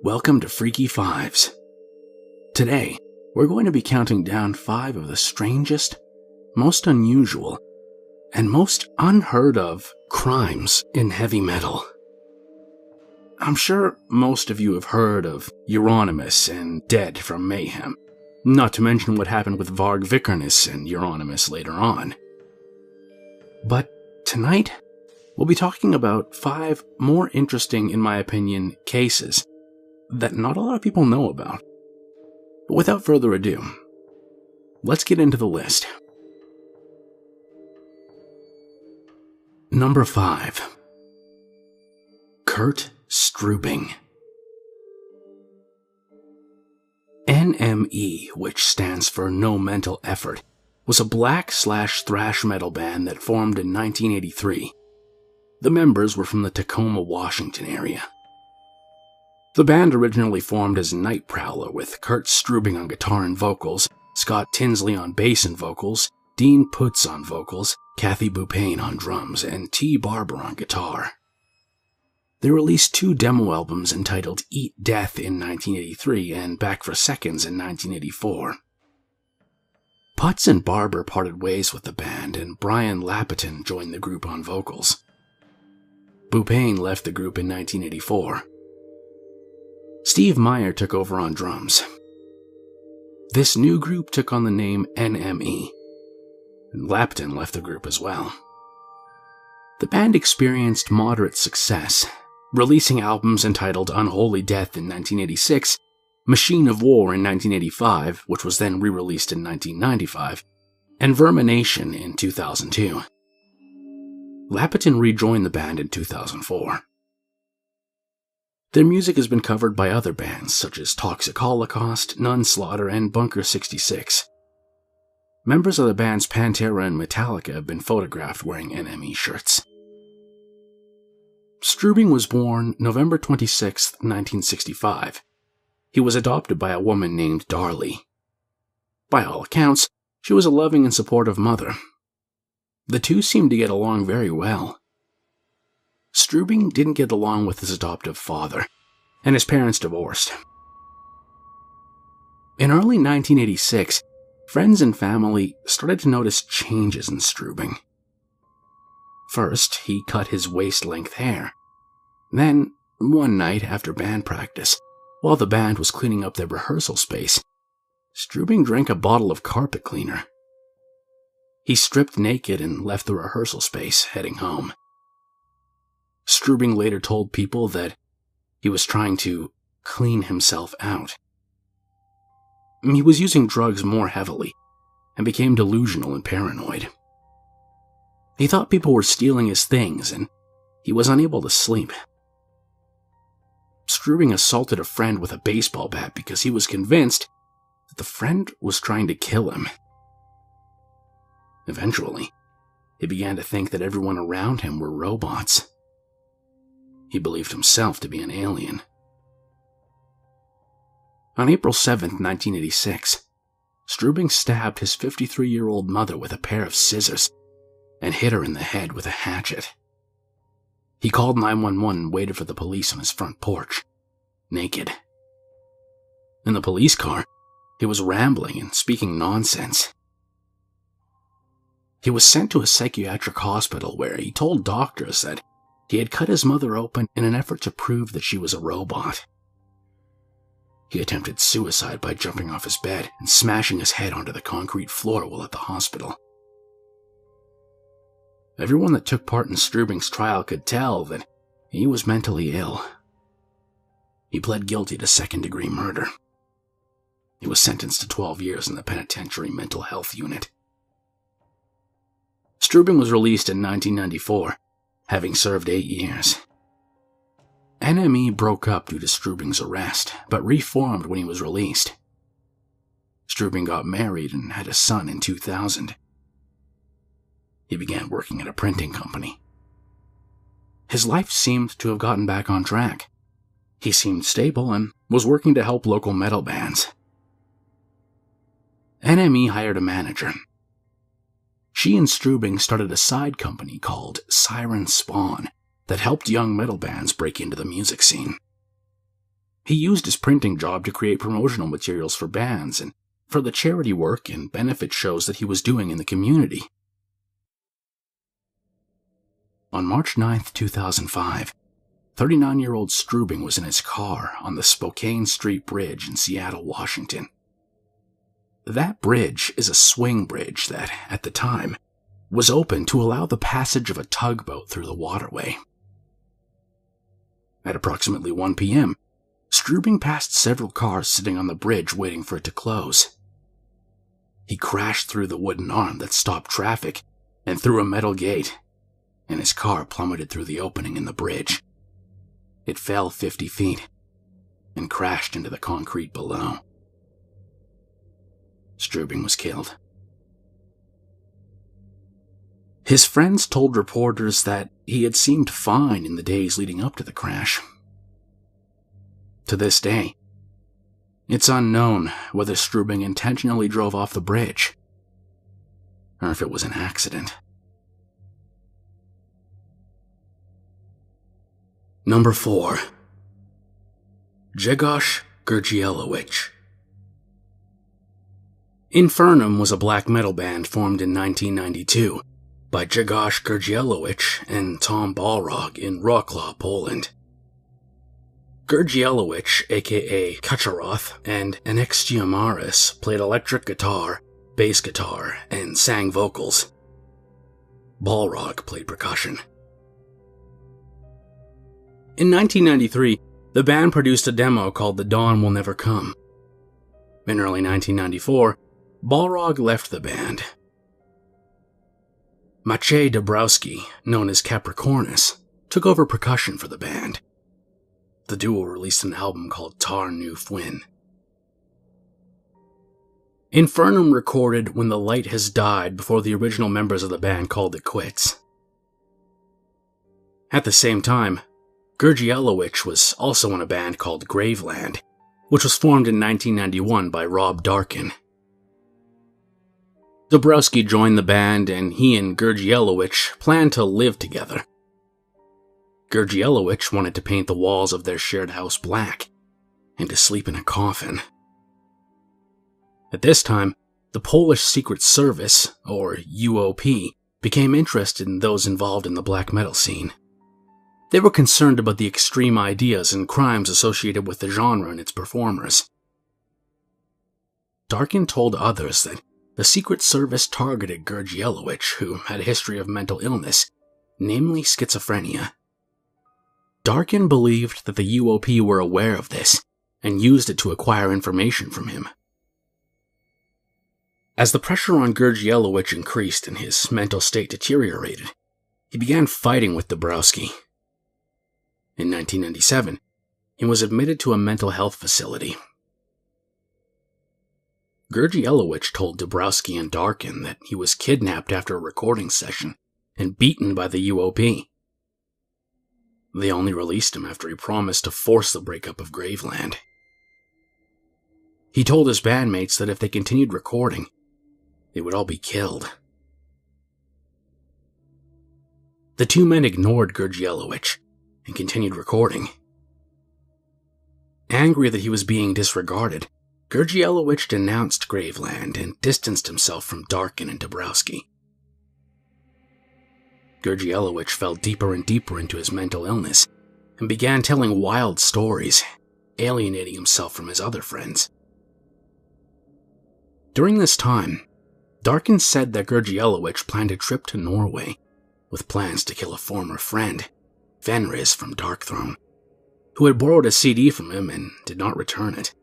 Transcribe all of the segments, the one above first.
Welcome to Freaky Fives. Today, we're going to be counting down 5 of the strangest, most unusual, and most unheard of crimes in heavy metal. I'm sure most of you have heard of Euronymous and Dead from Mayhem, not to mention what happened with Varg Vikernes and Euronymous later on. But tonight, we'll be talking about 5 more interesting, in my opinion, cases that not a lot of people know about. But without further ado, let's get into the list. Number 5. Kurt Strubing. NME, which stands for No Mental Effort, was a black/thrash metal band that formed in 1983. The members were from the Tacoma, Washington area. The band originally formed as Night Prowler, with Kurt Strubing on guitar and vocals, Scott Tinsley on bass and vocals, Dean Putz on vocals, Kathy Bupane on drums, and T. Barber on guitar. They released 2 demo albums entitled Eat Death in 1983 and Back for Seconds in 1984. Putz and Barber parted ways with the band, and Brian Lapiton joined the group on vocals. Bupane left the group in 1984. Steve Meyer took over on drums. This new group took on the name NME, and Lapiton left the group as well. The band experienced moderate success, releasing albums entitled Unholy Death in 1986, Machine of War in 1985, which was then re-released in 1995, and Vermination in 2002. Lapiton rejoined the band in 2004. Their music has been covered by other bands such as Toxic Holocaust, Nun Slaughter, and Bunker 66. Members of the bands Pantera and Metallica have been photographed wearing NME shirts. Strubing was born November 26, 1965. He was adopted by a woman named Darlie. By all accounts, she was a loving and supportive mother. The two seemed to get along very well. Strubing didn't get along with his adoptive father, and his parents divorced. In early 1986, friends and family started to notice changes in Strubing. First, he cut his waist-length hair. Then, one night after band practice, while the band was cleaning up their rehearsal space, Strubing drank a bottle of carpet cleaner. He stripped naked and left the rehearsal space, heading home. Strubing later told people that he was trying to clean himself out. He was using drugs more heavily and became delusional and paranoid. He thought people were stealing his things and he was unable to sleep. Strubing assaulted a friend with a baseball bat because he was convinced that the friend was trying to kill him. Eventually, he began to think that everyone around him were robots. He believed himself to be an alien. On April 7, 1986, Strubing stabbed his 53-year-old mother with a pair of scissors and hit her in the head with a hatchet. He called 911 and waited for the police on his front porch, naked. In the police car, he was rambling and speaking nonsense. He was sent to a psychiatric hospital where he told doctors that he had cut his mother open in an effort to prove that she was a robot. He attempted suicide by jumping off his bed and smashing his head onto the concrete floor while at the hospital. Everyone that took part in Strubing's trial could tell that he was mentally ill. He pled guilty to second-degree murder. He was sentenced to 12 years in the penitentiary mental health unit. Strubing was released in 1994, having served 8 years. NME broke up due to Strubing's arrest, but reformed when he was released. Strubing got married and had a son in 2000. He began working at a printing company. His life seemed to have gotten back on track. He seemed stable and was working to help local metal bands. NME hired a manager. She and Strubing started a side company called Siren Spawn that helped young metal bands break into the music scene. He used his printing job to create promotional materials for bands and for the charity work and benefit shows that he was doing in the community. On March 9, 2005, 39-year-old Strubing was in his car on the Spokane Street Bridge in Seattle, Washington. That bridge is a swing bridge that, at the time, was open to allow the passage of a tugboat through the waterway. At approximately 1 p.m., Strubing passed several cars sitting on the bridge waiting for it to close. He crashed through the wooden arm that stopped traffic and through a metal gate, and his car plummeted through the opening in the bridge. It fell 50 feet and crashed into the concrete below. Strubing was killed. His friends told reporters that he had seemed fine in the days leading up to the crash. To this day, it's unknown whether Strubing intentionally drove off the bridge or if it was an accident. Number 4. Grzegorz Gergielowicz. Infernum was a black metal band formed in 1992 by Grzegorz Gergielowicz and Tom Balrog in Wrocław, Poland. Gergielowicz, aka Kacharoth, and Anextia Maris played electric guitar, bass guitar, and sang vocals. Balrog played percussion. In 1993, the band produced a demo called The Dawn Will Never Come. In early 1994, Balrog left the band. Maciej Dabrowski, known as Capricornus, took over percussion for the band. The duo released an album called Tar Nu Fwyn. Infernum recorded When the Light Has Died before the original members of the band called it quits. At the same time, Gergielowicz was also in a band called Graveland, which was formed in 1991 by Rob Darkin. Dabrowski joined the band and he and Gergielowicz planned to live together. Gergielowicz wanted to paint the walls of their shared house black and to sleep in a coffin. At this time, the Polish Secret Service, or UOP, became interested in those involved in the black metal scene. They were concerned about the extreme ideas and crimes associated with the genre and its performers. Darkin told others that the Secret Service targeted Gergielowicz, who had a history of mental illness, namely schizophrenia. Darkin believed that the UOP were aware of this and used it to acquire information from him. As the pressure on Gergielowicz increased and his mental state deteriorated, he began fighting with Dabrowski. In 1997, he was admitted to a mental health facility. Gergielowicz told Dabrowski and Darkin that he was kidnapped after a recording session and beaten by the UOP. They only released him after he promised to force the breakup of Graveland. He told his bandmates that if they continued recording, they would all be killed. The two men ignored Gergielowicz and continued recording. Angry that he was being disregarded, Gergielowicz denounced Graveland and distanced himself from Darkin and Dabrowski. Gergielowicz fell deeper and deeper into his mental illness and began telling wild stories, alienating himself from his other friends. During this time, Darkin said that Gergielowicz planned a trip to Norway with plans to kill a former friend, Fenris from Darkthrone, who had borrowed a CD from him and did not return it.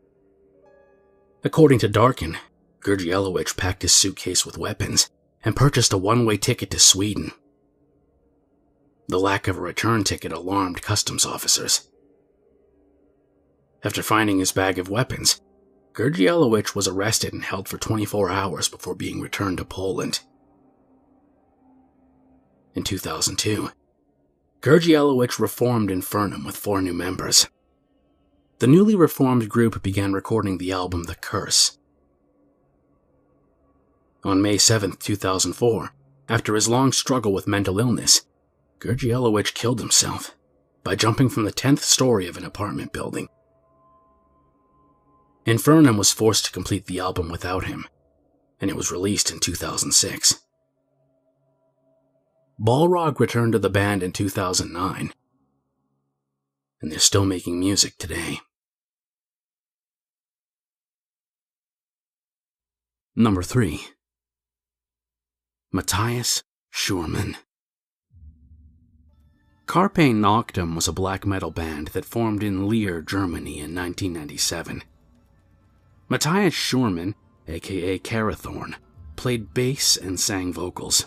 According to Darkin, Gergielowicz packed his suitcase with weapons and purchased a one-way ticket to Sweden. The lack of a return ticket alarmed customs officers. After finding his bag of weapons, Gergielowicz was arrested and held for 24 hours before being returned to Poland. In 2002, Gergielowicz reformed Infernum with 4 new members. The newly reformed group began recording the album The Curse. On May 7, 2004, after his long struggle with mental illness, Gergielowicz killed himself by jumping from the 10th story of an apartment building. Infernum was forced to complete the album without him, and it was released in 2006. Balrog returned to the band in 2009, and they're still making music today. Number 3. Matthias Schurman. Carpe Noctem was a black metal band that formed in Leer, Germany in 1997. Matthias Schurman, aka Carathorn, played bass and sang vocals.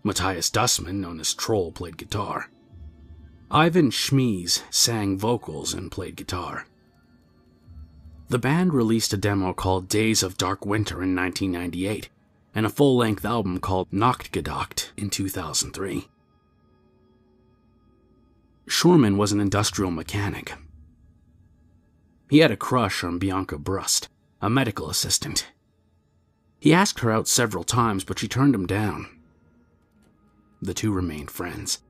Matthias Dussmann, known as Troll, played guitar. Ivan Schmies sang vocals and played guitar. The band released a demo called Days of Dark Winter in 1998, and a full-length album called Nachtgedacht in 2003. Schurman was an industrial mechanic. He had a crush on Bianca Brust, a medical assistant. He asked her out several times, but she turned him down. The two remained friends.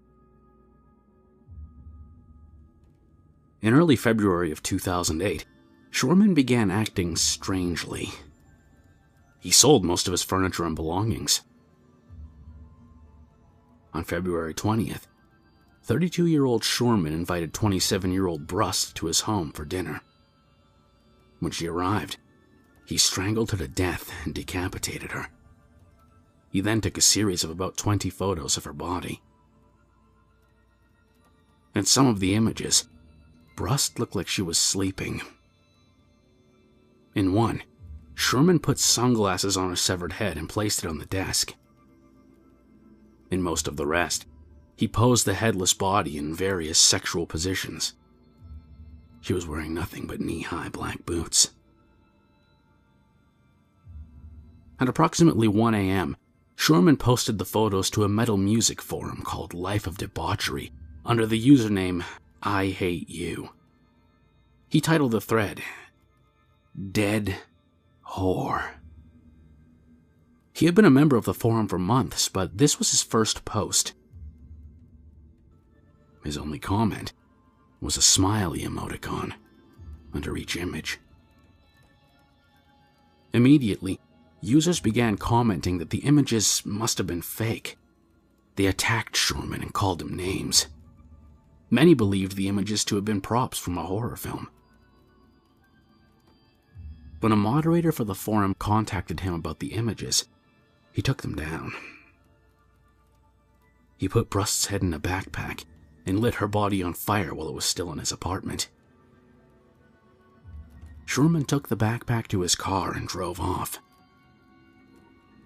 In early February of 2008, Schurman began acting strangely. He sold most of his furniture and belongings. On February 20th, 32-year-old Schurman invited 27-year-old Brust to his home for dinner. When she arrived, he strangled her to death and decapitated her. He then took a series of about 20 photos of her body. In some of the images, Brust looked like she was sleeping. In one, Schurman put sunglasses on her severed head and placed it on the desk. In most of the rest, he posed the headless body in various sexual positions. She was wearing nothing but knee-high black boots. At approximately 1 a.m., Schurman posted the photos to a metal music forum called Life of Debauchery under the username I Hate You. He titled the thread, Dead Whore. He had been a member of the forum for months, but this was his first post. His only comment was a smiley emoticon under each image. Immediately, users began commenting that the images must have been fake. They attacked Schurman and called him names. Many believed the images to have been props from a horror film. When a moderator for the forum contacted him about the images, he took them down. He put Brust's head in a backpack and lit her body on fire while it was still in his apartment. Schurman took the backpack to his car and drove off.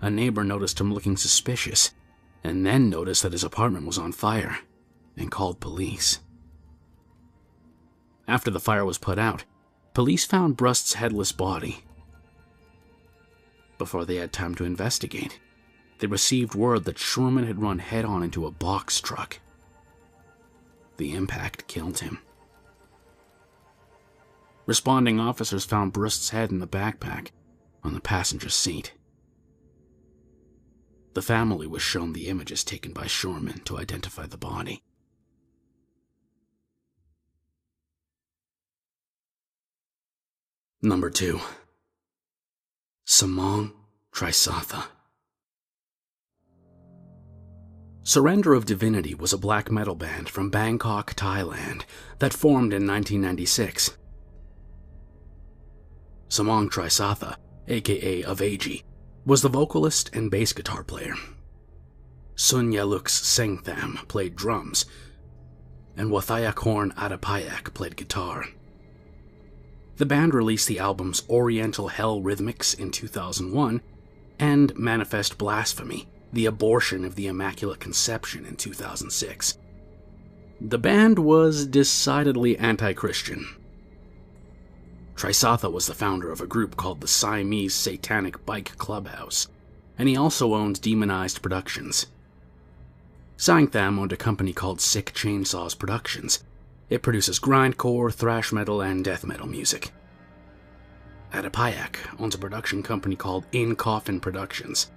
A neighbor noticed him looking suspicious, and then noticed that his apartment was on fire, and called police. After the fire was put out, police found Brust's headless body. Before they had time to investigate, they received word that Schurman had run head-on into a box truck. The impact killed him. Responding officers found Brust's head in the backpack on the passenger seat. The family was shown the images taken by Schurman to identify the body. Number 2. Samong Trisatha. Surrender of Divinity was a black metal band from Bangkok, Thailand, that formed in 1996. Samong Trisatha, aka Aveji, was the vocalist and bass guitar player. Sun Yaluk's Sengtham played drums, and Wathayakorn Adapayak played guitar. The band released the albums Oriental Hell Rhythmics in 2001 and Manifest Blasphemy, the Abortion of the Immaculate Conception in 2006. The band was decidedly anti-Christian. Trisatha was the founder of a group called the Siamese Satanic Bike Clubhouse, and he also owned Demonized Productions. Sangtham owned a company called Sick Chainsaws Productions. It produces grindcore, thrash metal, and death metal music. Adapayak owns a production company called In Coffin Productions.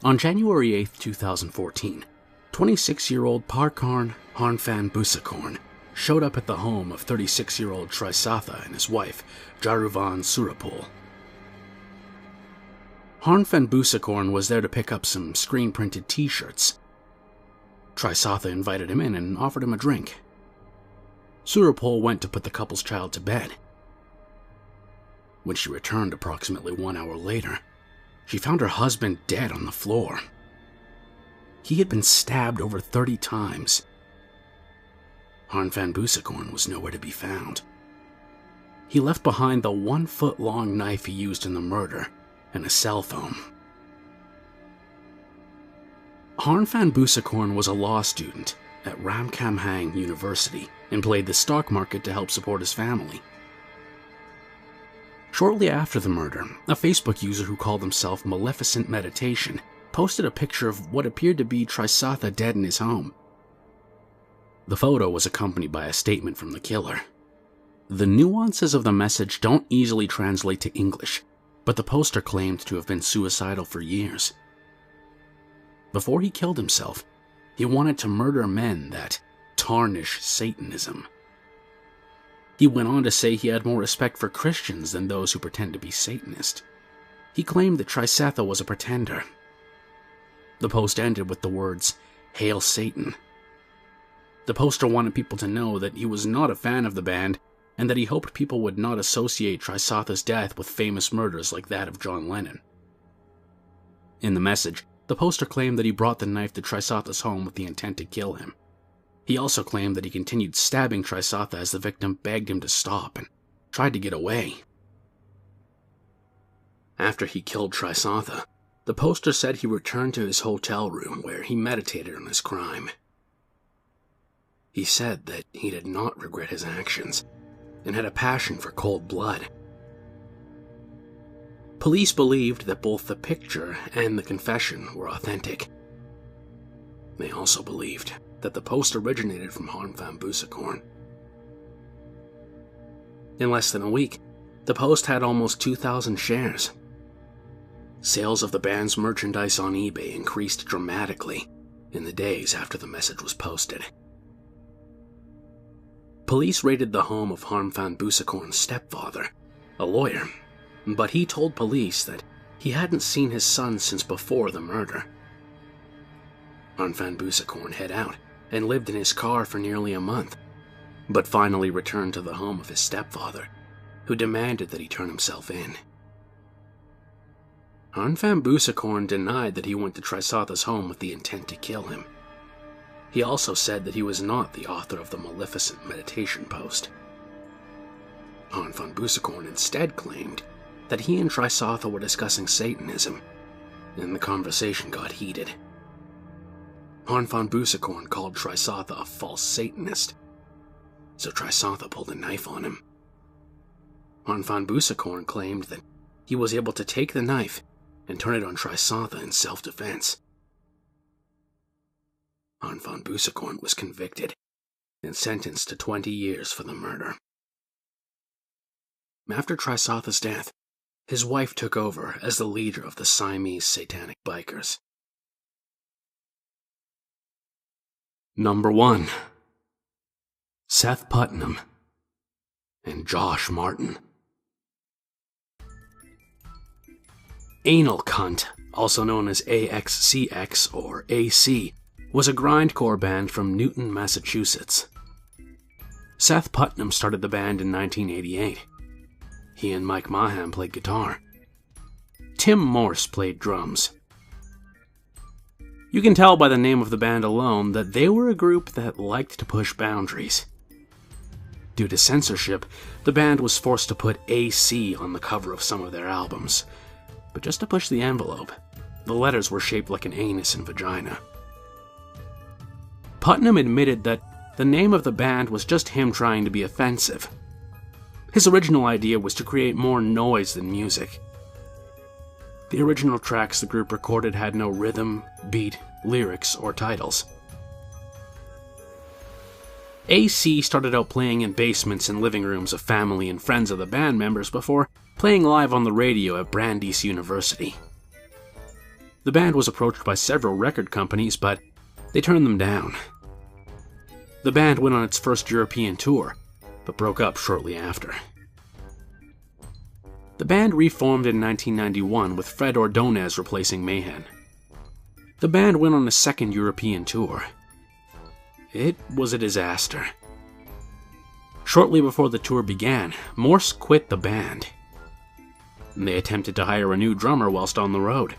On January 8, 2014, 26-year-old Parkarn Harnfan Busakorn showed up at the home of 36-year-old Trisatha and his wife, Jaruvan Surapul. Harn van Busakorn was there to pick up some screen-printed t-shirts. Trisatha invited him in and offered him a drink. Surapul went to put the couple's child to bed. When she returned approximately 1 hour later, she found her husband dead on the floor. He had been stabbed over 30 times. Harn van Busakorn was nowhere to be found. He left behind the 1-foot-long knife he used in the murder and a cell phone. Harn van Busakorn was a law student at Ramkhamhaeng University and played the stock market to help support his family. Shortly after the murder, a Facebook user who called himself Maleficent Meditation posted a picture of what appeared to be Trisatha dead in his home. The photo was accompanied by a statement from the killer. The nuances of the message don't easily translate to English, but the poster claimed to have been suicidal for years. Before he killed himself, he wanted to murder men that tarnish Satanism. He went on to say he had more respect for Christians than those who pretend to be Satanist. He claimed that Trisatha was a pretender. The post ended with the words, "Hail Satan." The poster wanted people to know that he was not a fan of the band and that he hoped people would not associate Trisatha's death with famous murders like that of John Lennon. In the message, the poster claimed that he brought the knife to Trisatha's home with the intent to kill him. He also claimed that he continued stabbing Trisatha as the victim begged him to stop and tried to get away. After he killed Trisatha, the poster said he returned to his hotel room where he meditated on his crime. He said that he did not regret his actions and had a passion for cold blood. Police believed that both the picture and the confession were authentic. They also believed that the post originated from Harn van Busakorn. In less than a week, the post had almost 2,000 shares. Sales of the band's merchandise on eBay increased dramatically in the days after the message was posted. Police raided the home of Harn van Busakorn's stepfather, a lawyer, but he told police that he hadn't seen his son since before the murder. Harn van Busakorn hid out and lived in his car for nearly a month, but finally returned to the home of his stepfather, who demanded that he turn himself in. Harn van Busakorn denied that he went to Trisatha's home with the intent to kill him. He also said that he was not the author of the Maleficent Meditation post. Harn van Busakorn instead claimed that he and Trisatha were discussing Satanism, and the conversation got heated. Harn van Busakorn called Trisatha a false Satanist, so Trisatha pulled a knife on him. Harn van Busakorn claimed that he was able to take the knife and turn it on Trisatha in self-defense. Harn van Busakorn was convicted and sentenced to 20 years for the murder. After Trisatha's death, his wife took over as the leader of the Siamese Satanic Bikers. Number 1. Seth Putnam and Josh Martin. Anal Cunt, also known as AXCX or AC, was a grindcore band from Newton, Massachusetts. Seth Putnam started the band in 1988. He and Mike Mahan played guitar. Tim Morse played drums. You can tell by the name of the band alone that they were a group that liked to push boundaries. Due to censorship, the band was forced to put AC on the cover of some of their albums. But just to push the envelope, the letters were shaped like an anus and vagina. Putnam admitted that the name of the band was just him trying to be offensive. His original idea was to create more noise than music. The original tracks the group recorded had no rhythm, beat, lyrics, or titles. AC started out playing in basements and living rooms of family and friends of the band members before playing live on the radio at Brandeis University. The band was approached by several record companies, but they turned them down. The band went on its first European tour, but broke up shortly after. The band reformed in 1991 with Fred Ordonez replacing Mayhem. The band went on a second European tour. It was a disaster. Shortly before the tour began, Morse quit the band. They attempted to hire a new drummer whilst on the road.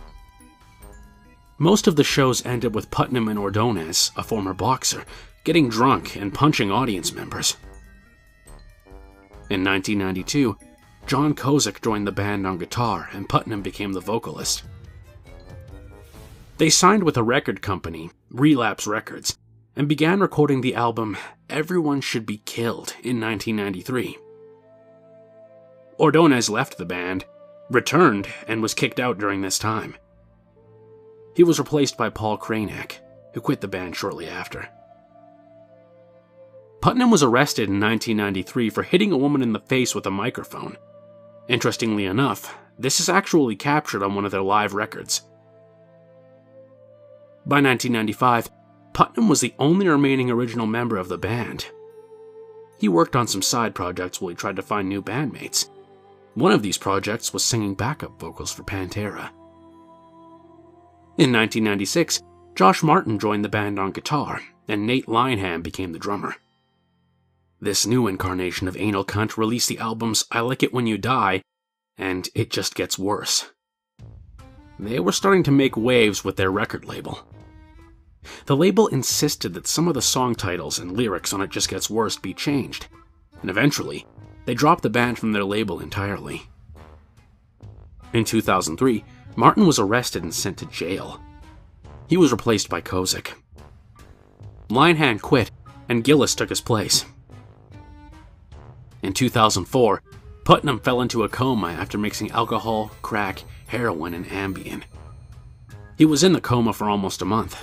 Most of the shows ended with Putnam and Ordonez, a former boxer, getting drunk and punching audience members. In 1992, John Kozik joined the band on guitar and Putnam became the vocalist. They signed with a record company, Relapse Records, and began recording the album Everyone Should Be Killed in 1993. Ordonez left the band, returned, and was kicked out during this time. He was replaced by Paul Kranek, who quit the band shortly after. Putnam was arrested in 1993 for hitting a woman in the face with a microphone. Interestingly enough, this is actually captured on one of their live records. By 1995, Putnam was the only remaining original member of the band. He worked on some side projects while he tried to find new bandmates. One of these projects was singing backup vocals for Pantera. In 1996, Josh Martin joined the band on guitar, and Nate Lineham became the drummer. This new incarnation of Anal Cunt released the albums I Like It When You Die and It Just Gets Worse. They were starting to make waves with their record label. The label insisted that some of the song titles and lyrics on It Just Gets Worse be changed, and eventually, they dropped the band from their label entirely. In 2003, Martin was arrested and sent to jail. He was replaced by Kozik. Linehan quit, and Gillis took his place. In 2004, Putnam fell into a coma after mixing alcohol, crack, heroin, and Ambien. He was in the coma for almost a month.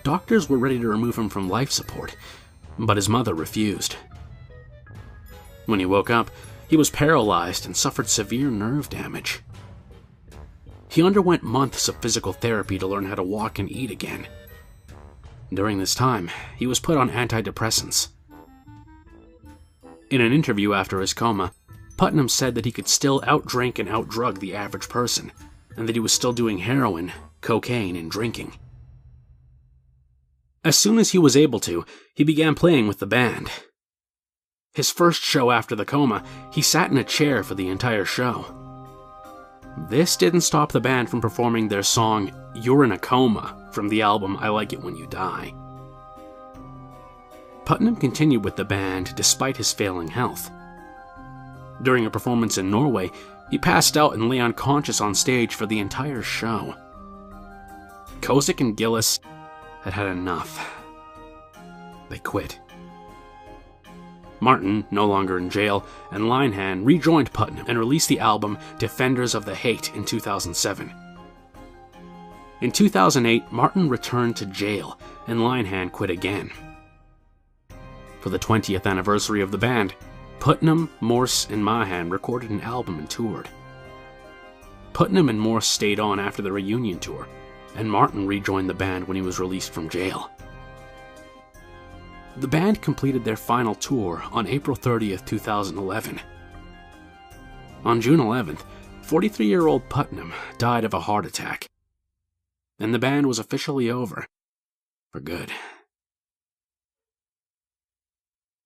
Doctors were ready to remove him from life support, but his mother refused. When he woke up, he was paralyzed and suffered severe nerve damage. He underwent months of physical therapy to learn how to walk and eat again. During this time, he was put on antidepressants. In an interview after his coma, Putnam said that he could still outdrink and outdrug the average person, and that he was still doing heroin, cocaine, and drinking. As soon as he was able to, he began playing with the band. His first show after the coma, he sat in a chair for the entire show. This didn't stop the band from performing their song You're in a Coma from the album I Like It When You Die. Putnam continued with the band despite his failing health. During a performance in Norway, he passed out and lay unconscious on stage for the entire show. Kozik and Gillis had had enough. They quit. Martin, no longer in jail, and Linehan rejoined Putnam and released the album Defenders of the Hate in 2007. In 2008, Martin returned to jail, and Linehan quit again. For the 20th anniversary of the band, Putnam, Morse, and Mahan recorded an album and toured. Putnam and Morse stayed on after the reunion tour, and Martin rejoined the band when he was released from jail. The band completed their final tour on April 30th, 2011. On June 11th, 43-year-old Putnam died of a heart attack, and the band was officially over, for good.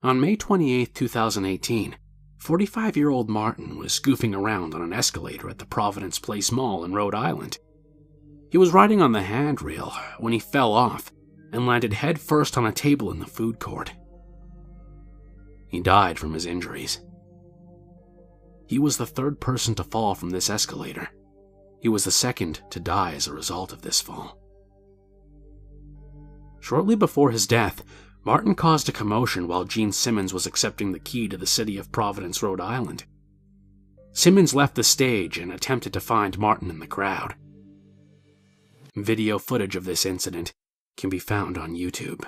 On May 28, 2018, 45-year-old Martin was goofing around on an escalator at the Providence Place Mall in Rhode Island. He was riding on the handrail when he fell off and landed headfirst on a table in the food court. He died from his injuries. He was the third person to fall from this escalator. He was the second to die as a result of this fall. Shortly before his death, Martin caused a commotion while Gene Simmons was accepting the key to the city of Providence, Rhode Island. Simmons left the stage and attempted to find Martin in the crowd. Video footage of this incident can be found on YouTube.